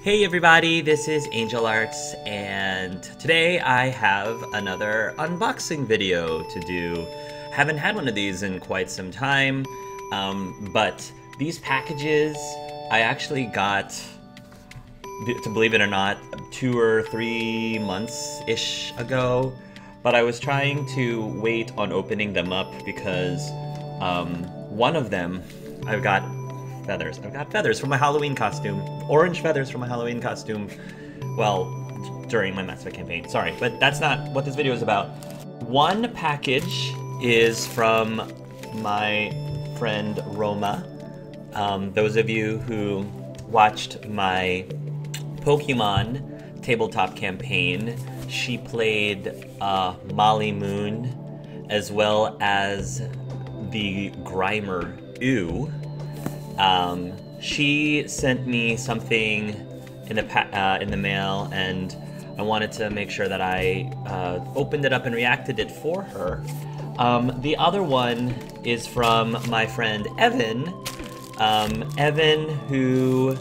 Hey everybody, this is Angel Arts, and today I have another unboxing video to do. Haven't had one of these in quite some time, but these packages I actually got, to believe it or not, 2 or 3 months-ish ago, but I was trying to wait on opening them up because one of them, I've got feathers. I've got feathers from my Halloween costume. Orange feathers from my Halloween costume. Well, during my Mass Effect campaign. Sorry, but that's not what this video is about. One package is from my friend Roma. Those of you who watched my Pokemon tabletop campaign, she played Molly Moon as well as the Grimer Ew. She sent me something in the mail, and I wanted to make sure that I opened it up and reacted it for her. The other one is from my friend Evan. Evan, who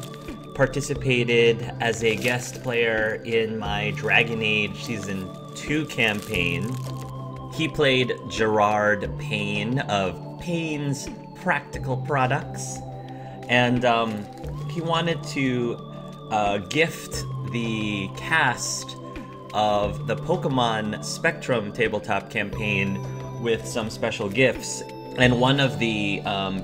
participated as a guest player in my Dragon Age Season 2 campaign. He played Gerard Payne of Payne's Practical Products. And he wanted to gift the cast of the Pokemon Spectrum tabletop campaign with some special gifts. And one of the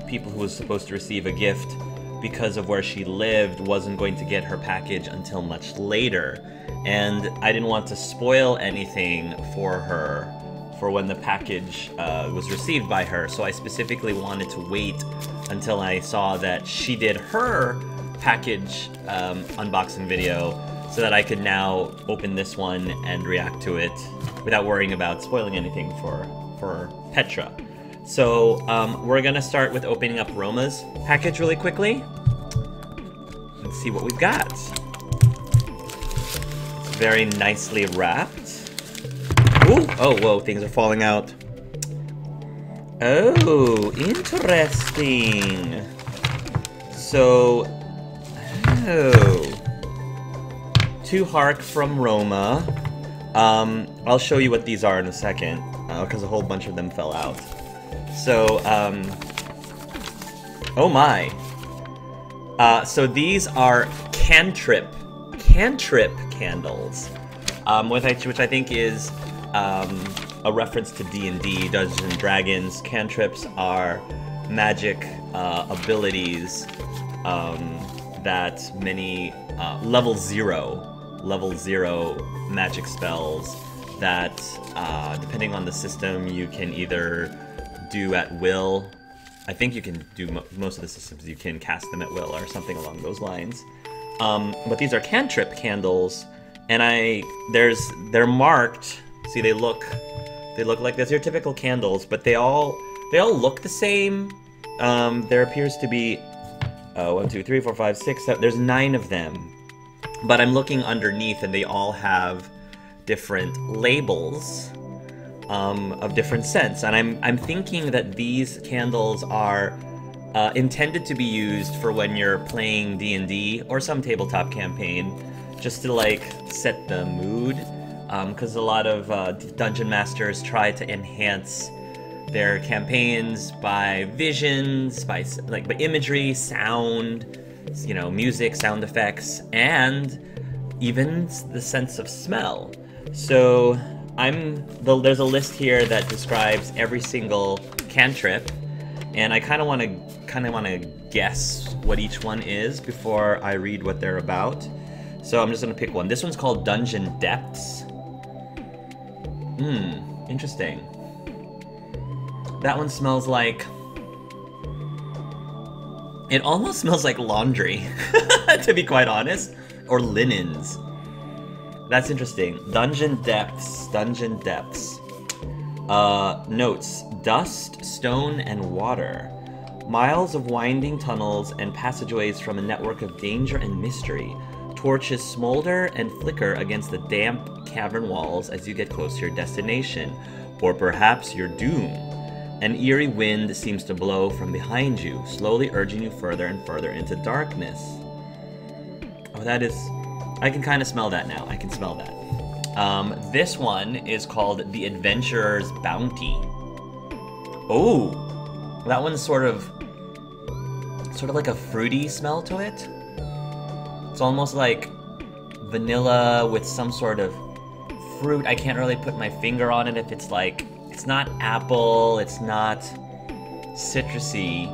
people who was supposed to receive a gift because of where she lived wasn't going to get her package until much later. And I didn't want to spoil anything for her for when the package was received by her, so I specifically wanted to wait until I saw that she did her package unboxing video so that I could now open this one and react to it without worrying about spoiling anything for Petra. So we're gonna start with opening up Roma's package really quickly. Let's see what we've got. It's very nicely wrapped. Ooh, oh, whoa, things are falling out. Oh, interesting. So, to Hark from Roma. I'll show you what these are in a second, because a whole bunch of them fell out. So, oh my. So these are cantrip candles, which I think is a reference to D&D, Dungeons and Dragons. Cantrips are magic abilities that many level zero magic spells that, depending on the system, you can either do at will. I think you can do most of the systems, you can cast them at will or something along those lines. But these are cantrip candles, and they're marked. See, they look like this. They're typical candles, but they all look the same. There appears to be 1, 2, 3, 4, 5, 6, 7. There's 9 of them, but I'm looking underneath, and they all have different labels of different scents. And I'm thinking that these candles are intended to be used for when you're playing D&D or some tabletop campaign, just to like set the mood. Because a lot of dungeon masters try to enhance their campaigns by visions, by imagery, sound, music, sound effects, and even the sense of smell. So there's a list here that describes every single cantrip, and I kind of want to guess what each one is before I read what they're about. So I'm just gonna pick one. This one's called Dungeon Depths. Interesting. That one smells like... It almost smells like laundry, to be quite honest. Or linens. That's interesting. Dungeon Depths. Dungeon Depths. Notes. Dust, stone, and water. Miles of winding tunnels and passageways from a network of danger and mystery. Torches smolder and flicker against the damp cavern walls as you get close to your destination, or perhaps your doom. An eerie wind seems to blow from behind you, slowly urging you further and further into darkness. Oh, that is... I can kind of smell that now. I can smell that. This one is called The Adventurer's Bounty. Oh, that one's sort of like a fruity smell to it. It's almost like vanilla with some sort of fruit. I can't really put my finger on it if it's like... It's not apple, it's not citrusy,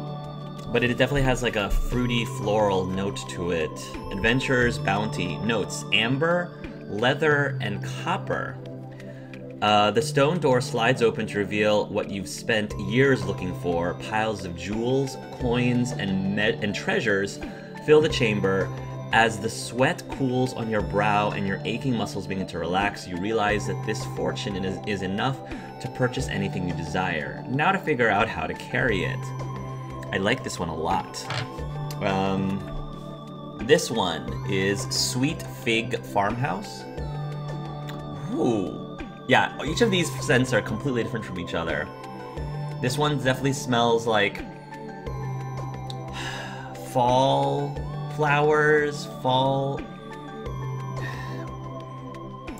but it definitely has like a fruity floral note to it. Adventurer's Bounty. Notes: amber, leather, and copper. The stone door slides open to reveal what you've spent years looking for. Piles of jewels, coins, and treasures fill the chamber. As the sweat cools on your brow and your aching muscles begin to relax, you realize that this fortune is enough to purchase anything you desire. Now to figure out how to carry it. I like this one a lot. This one is Sweet Fig Farmhouse. Ooh. Yeah, each of these scents are completely different from each other. This one definitely smells like fall flowers, fall...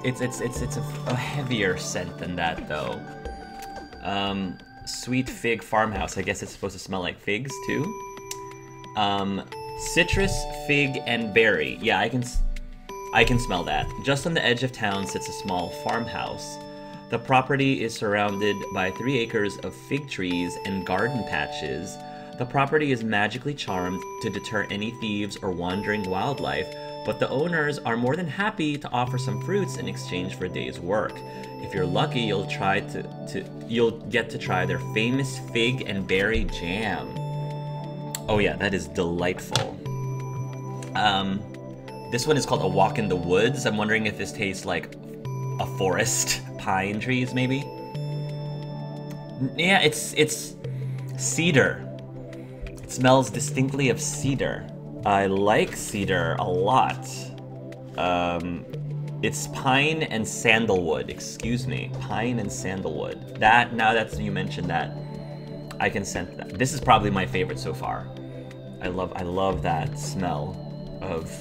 It's a heavier scent than that, though. Sweet Fig Farmhouse. I guess it's supposed to smell like figs, too. Citrus, fig, and berry. Yeah, I can smell that. Just on the edge of town sits a small farmhouse. The property is surrounded by 3 acres of fig trees and garden patches. The property is magically charmed to deter any thieves or wandering wildlife, but the owners are more than happy to offer some fruits in exchange for a day's work. If you're lucky, you'll get to try their famous fig and berry jam. Oh yeah, that is delightful. This one is called A Walk in the Woods. I'm wondering if this tastes like a forest, pine trees maybe. Yeah, it's cedar. It smells distinctly of cedar. I like cedar a lot. It's pine and sandalwood, excuse me. Pine and sandalwood. That, now that you mentioned that, I can scent that. This is probably my favorite so far. I love that smell of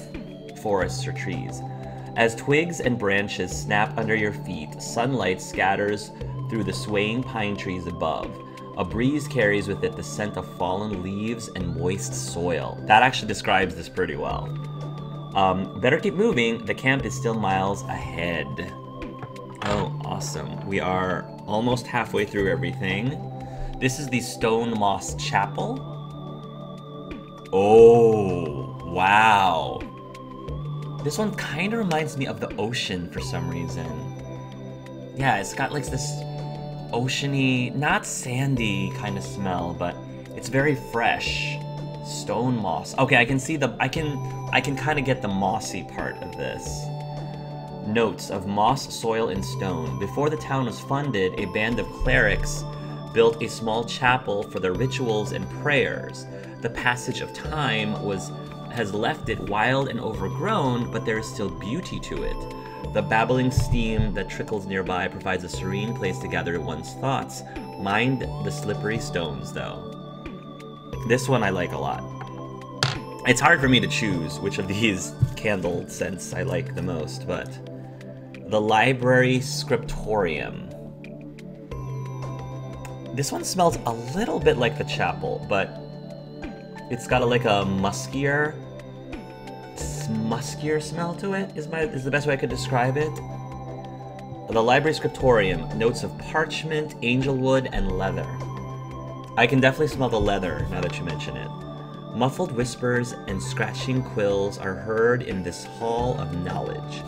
forests or trees. As twigs and branches snap under your feet, sunlight scatters through the swaying pine trees above. A breeze carries with it the scent of fallen leaves and moist soil. That actually describes this pretty well. Better keep moving. The camp is still miles ahead. Oh, awesome. We are almost halfway through everything. This is the Stone Moss Chapel. Oh, wow. This one kind of reminds me of the ocean for some reason. Yeah, it's got like this oceany, not sandy kind of smell, but it's very fresh. Stone moss. Okay, I can see I can kind of get the mossy part of this. Notes of moss, soil, and stone. Before the town was funded, a band of clerics built a small chapel for their rituals and prayers. The passage of time has left it wild and overgrown, but there is still beauty to it. The babbling steam that trickles nearby provides a serene place to gather one's thoughts. Mind the slippery stones, though. This one I like a lot. It's hard for me to choose which of these candle scents I like the most, but... The Library Scriptorium. This one smells a little bit like the chapel, but it's got like a muskier smell to it, is the best way I could describe it. The Library Scriptorium, notes of parchment, angelwood, and leather. I can definitely smell the leather now that you mention it. Muffled whispers and scratching quills are heard in this hall of knowledge.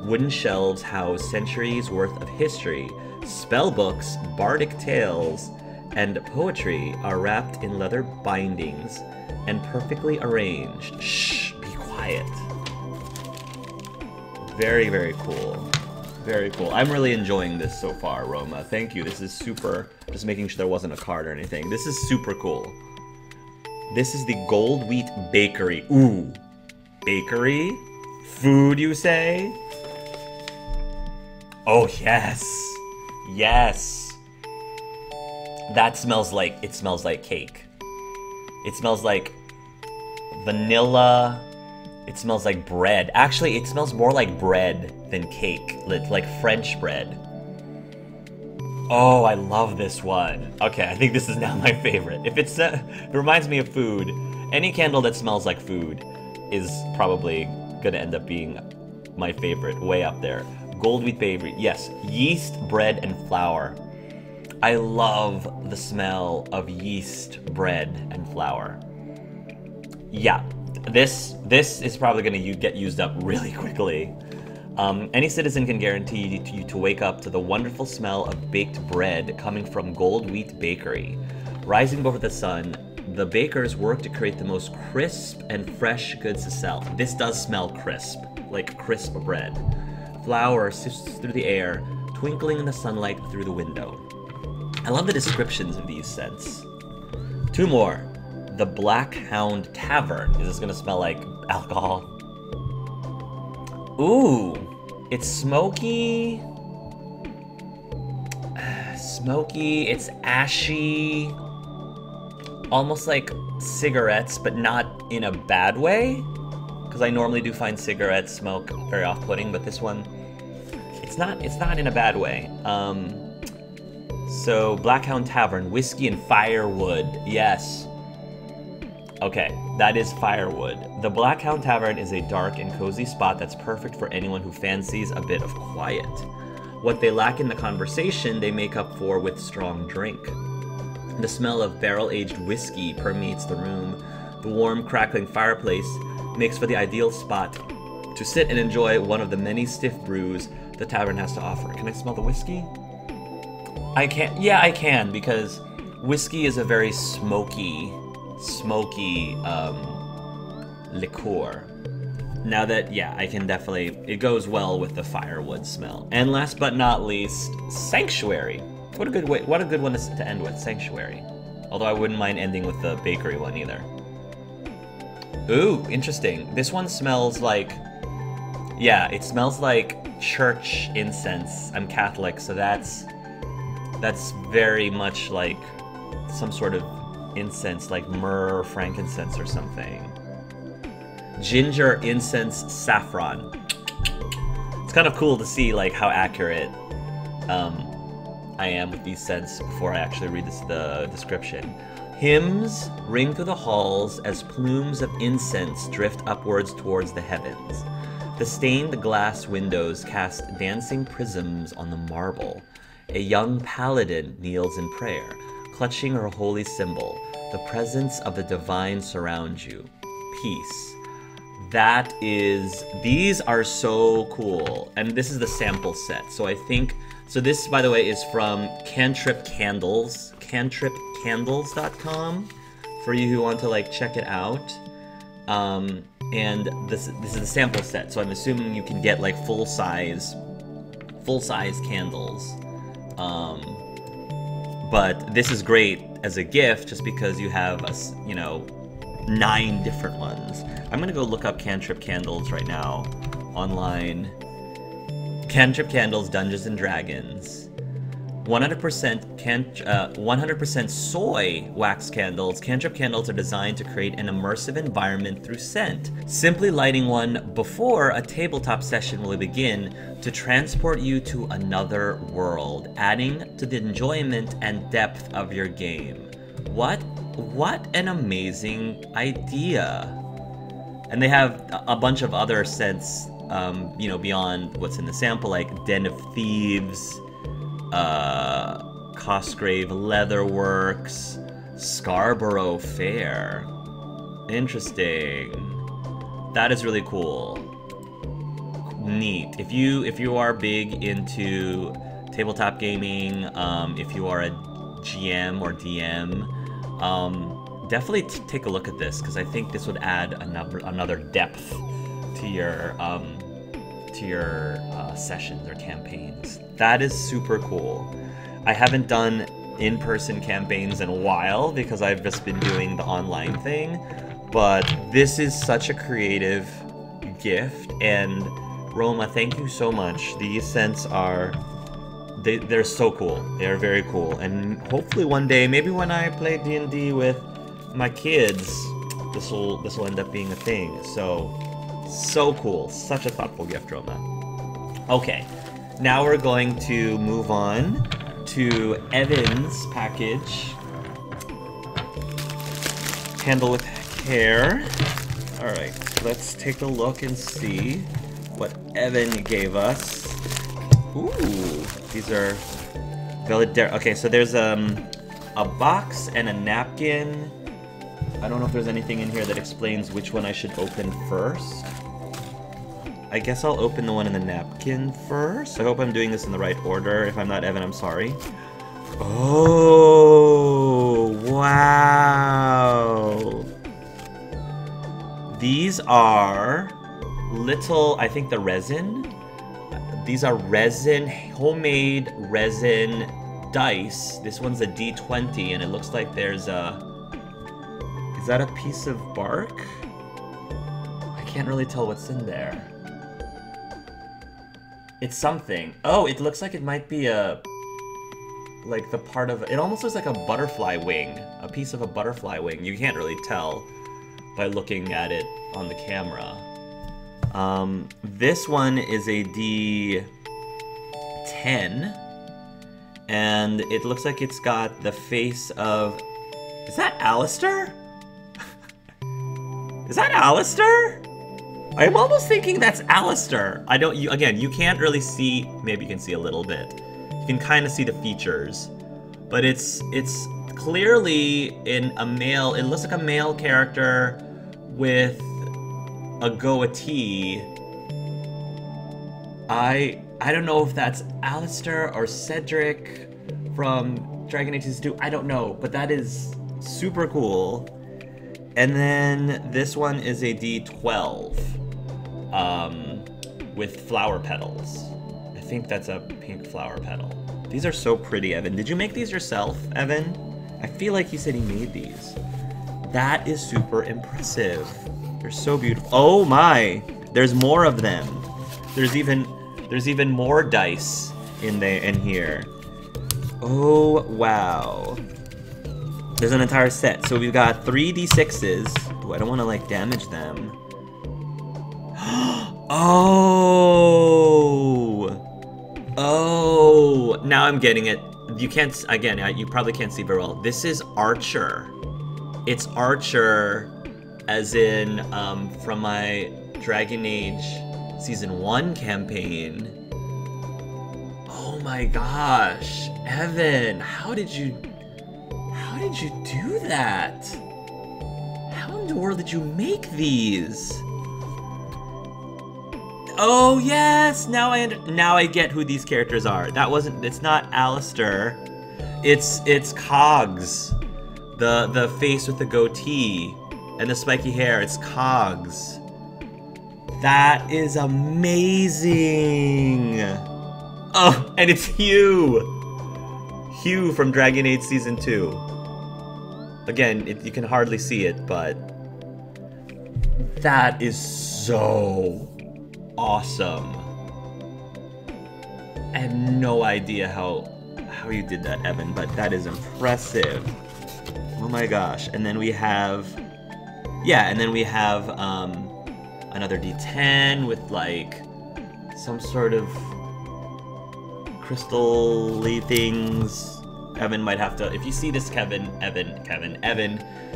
Wooden shelves house centuries worth of history. Spell books, bardic tales, and poetry are wrapped in leather bindings and perfectly arranged. Shh, be quiet. Very, very cool. Very cool. I'm really enjoying this so far, Roma. Thank you. This is super. Just making sure there wasn't a card or anything. This is super cool. This is the Gold Wheat Bakery. Ooh. Bakery? Food, you say? Oh, yes. Yes. That smells like, it smells like cake. It smells like vanilla It smells like bread. Actually, it smells more like bread than cake. Like French bread. Oh, I love this one. Okay, I think this is now my favorite. If it reminds me of food, any candle that smells like food is probably gonna end up being my favorite, way up there. Gold wheat bakery, yes. Yeast, bread, and flour. I love the smell of yeast, bread, and flour. Yeah, this is probably gonna get used up really quickly. Any citizen can guarantee you to wake up to the wonderful smell of baked bread coming from Gold Wheat Bakery. Rising above the sun, the bakers work to create the most crisp and fresh goods to sell. This does smell crisp, like crisp bread. Flour sifts through the air, twinkling in the sunlight through the window. I love the descriptions of these scents. Two more. The Black Hound Tavern. Is this gonna smell like alcohol? Ooh, it's smoky. Smoky, it's ashy. Almost like cigarettes, but not in a bad way. Because I normally do find cigarette smoke very off-putting, but this one, it's not in a bad way. So, Black Hound Tavern, whiskey and firewood, yes. Okay, that is firewood. The Black Hound Tavern is a dark and cozy spot that's perfect for anyone who fancies a bit of quiet. What they lack in the conversation, they make up for with strong drink. The smell of barrel-aged whiskey permeates the room. The warm, crackling fireplace makes for the ideal spot to sit and enjoy one of the many stiff brews the tavern has to offer. Can I smell the whiskey? I can't. Yeah, I can, because whiskey is a very smoky liqueur. Now that, yeah, I can definitely, it goes well with the firewood smell. And last but not least, Sanctuary. What a good one to end with, Sanctuary. Although I wouldn't mind ending with the bakery one either. Ooh, interesting. This one smells like, yeah, it smells like church incense. I'm Catholic, so that's very much like some sort of incense, like myrrh or frankincense or something. Ginger, incense, saffron. It's kind of cool to see like how accurate I am with these scents before I actually read the description. Hymns ring through the halls as plumes of incense drift upwards towards the heavens. The stained glass windows cast dancing prisms on the marble. A young paladin kneels in prayer, clutching her holy symbol. The presence of the divine surrounds you. Peace. These are so cool. And this is the sample set. So I think, so this, by the way, is from Cantrip Candles, cantripcandles.com, for you who want to like check it out. And this is the sample set. So I'm assuming you can get like full size candles. But this is great as a gift just because you have 9 different ones. I'm gonna go look up Cantrip Candles right now online. Cantrip Candles, Dungeons and Dragons. 100% soy wax candles. Cantrip candles are designed to create an immersive environment through scent. Simply lighting one before a tabletop session will begin to transport you to another world, adding to the enjoyment and depth of your game. What an amazing idea. And they have a bunch of other scents, beyond what's in the sample, like Den of Thieves, Cosgrave Leatherworks, Scarborough Fair. Interesting. That is really cool. Neat. If you are big into tabletop gaming, if you are a GM or DM, definitely take a look at this, because I think this would add another depth to your sessions or campaigns. That is super cool. I haven't done in-person campaigns in a while because I've just been doing the online thing, but this is such a creative gift, and Roma, thank you so much. These scents they're so cool. They're very cool, and hopefully one day, maybe when I play D&D with my kids, this will end up being a thing. So So cool. Such a thoughtful gift, Roma. Okay, now we're going to move on to Evan's package. Handle with care. Alright, let's take a look and see what Evan gave us. Ooh, these are okay, so there's a box and a napkin. I don't know if there's anything in here that explains which one I should open first. I guess I'll open the one in the napkin first. I hope I'm doing this in the right order. If I'm not Evan, I'm sorry. Oh, wow. These are little, I think the resin. These are resin, homemade resin dice. This one's a D20 and it looks like there's a, is that a piece of bark? I can't really tell what's in there. It's something. Oh, it looks like it might be a, like the part of, it almost looks like a butterfly wing. A piece of a butterfly wing. You can't really tell by looking at it on the camera. This one is a D10. And it looks like it's got the face of, is that Alistair? Is that Alistair? I'm almost thinking that's Alistair. I don't, again, you can't really see, maybe you can see a little bit. You can kind of see the features. But it's clearly in a male, it looks like a male character with a goatee. I don't know if that's Alistair or Cedric from Dragon Age Season 2. I don't know, but that is super cool. And then this one is a D12 with flower petals. I think that's a pink flower petal. These are so pretty, Evan. Did you make these yourself, Evan? I feel like you said he made these. That is super impressive. They're so beautiful. Oh my! There's more of them. There's even more dice in here. Oh wow. There's an entire set. So we've got 3 D6s. Ooh, I don't want to like damage them. Oh, now I'm getting it. You can't, again, you probably can't see very well. This is Archer. It's Archer as in from my Dragon Age Season 1 campaign. Oh my gosh, Evan, how did you do that? How in the world did you make these? Oh yes, now I get who these characters are. It's not Alistair. It's Cogs. The face with the goatee and the spiky hair, it's Cogs. That is amazing. Oh, and it's Hugh. Hugh from Dragon Age Season 2. Again, you can hardly see it, but that is so awesome. I have no idea how you did that, Evan, but that is impressive. Oh my gosh. And then we have, yeah, and then we have another D10 with like some sort of crystal-y things. Evan might have to, if you see this, Evan,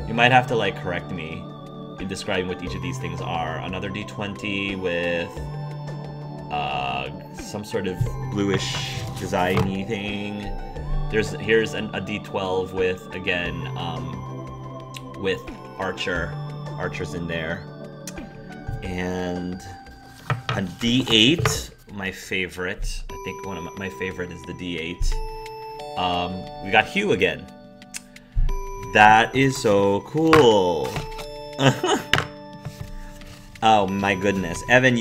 you might have to like correct me in describing what each of these things are. Another D20 with some sort of bluish designy thing. Here's a D12 with, again, with Archer's in there. And a D8, my favorite. I think one of my favorite is the D8. We got Hugh again. That is so cool. Oh my goodness. Evan,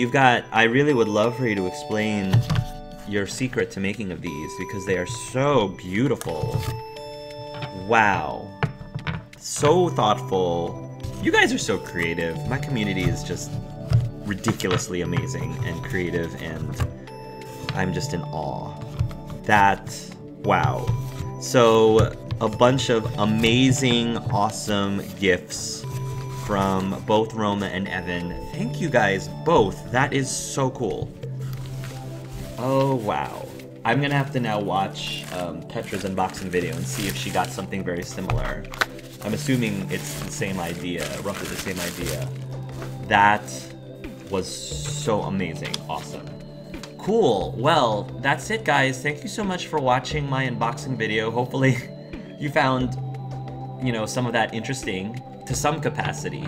I really would love for you to explain your secret to making of these because they are so beautiful. Wow. So thoughtful. You guys are so creative. My community is just ridiculously amazing and creative, and I'm just in awe. Wow. So, a bunch of amazing, awesome gifts from both Roma and Evan. Thank you guys both. That is so cool. Oh, wow. I'm gonna have to now watch Petra's unboxing video and see if she got something very similar. I'm assuming it's the same idea, roughly the same idea. That was so amazing. Awesome. Cool. Well, that's it, guys. Thank you so much for watching my unboxing video. Hopefully you found, you know, some of that interesting to some capacity.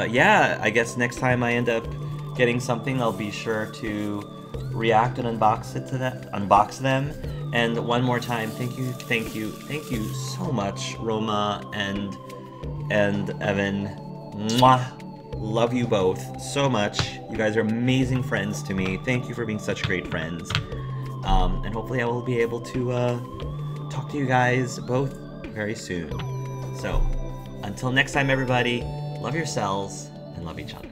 Yeah, I guess next time I end up getting something, I'll be sure to react and unbox them. And one more time, thank you so much, Roma and Evan. Mwah! Love you both so much. You guys are amazing friends to me. Thank you for being such great friends. And hopefully I will be able to talk to you guys both very soon. So, until next time, everybody, love yourselves and love each other.